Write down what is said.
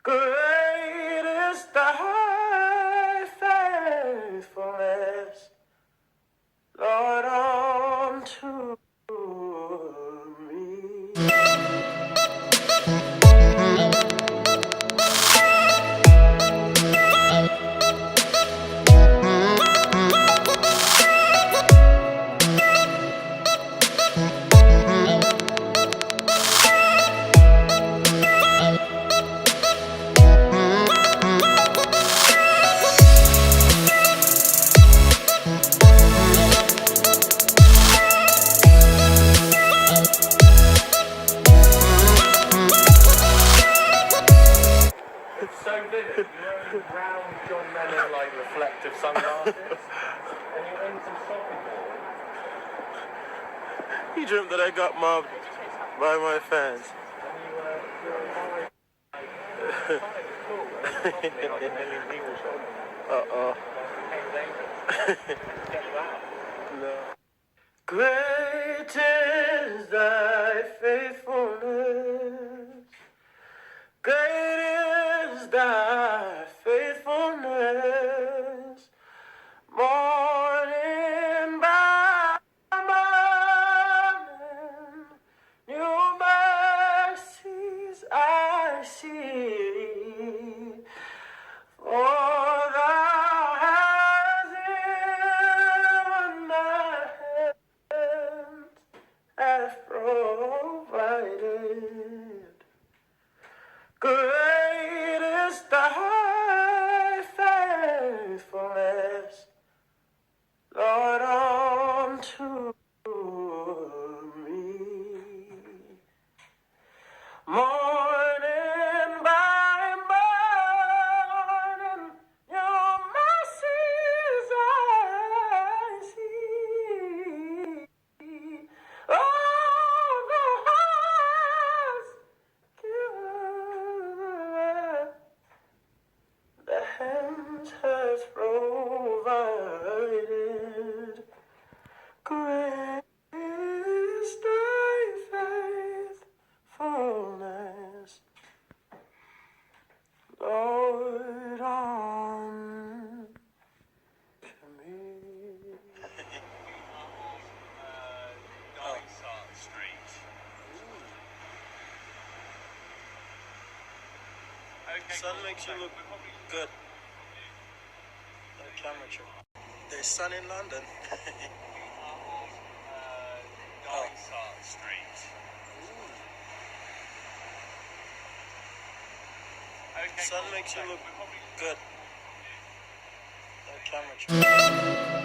Great is thy faithfulness, Lord, unto me. It's so vivid. You're wearing round John Lennon like reflective sunglasses, and you're in some shopping mall. He dreamt that I got mobbed by my fans. And you're kind of cool. And you're probably like a million people shopping. Uh-oh. Hey, dangerous. Get you out. No. Great is thy faithfulness. Great is thy faithfulness. Morning by morning, new mercies I see. For thou hast given thy hands hath provided. Great is thy faithfulness, Lord, unto me. Morning by morning, your mercies I see. Oh, thou hast given, the hands have provided. Great is thy faithfulness, Lord, unto me. Sun makes you look good. The camera trick. There's sun in London. Sun makes you look good. The camera trick.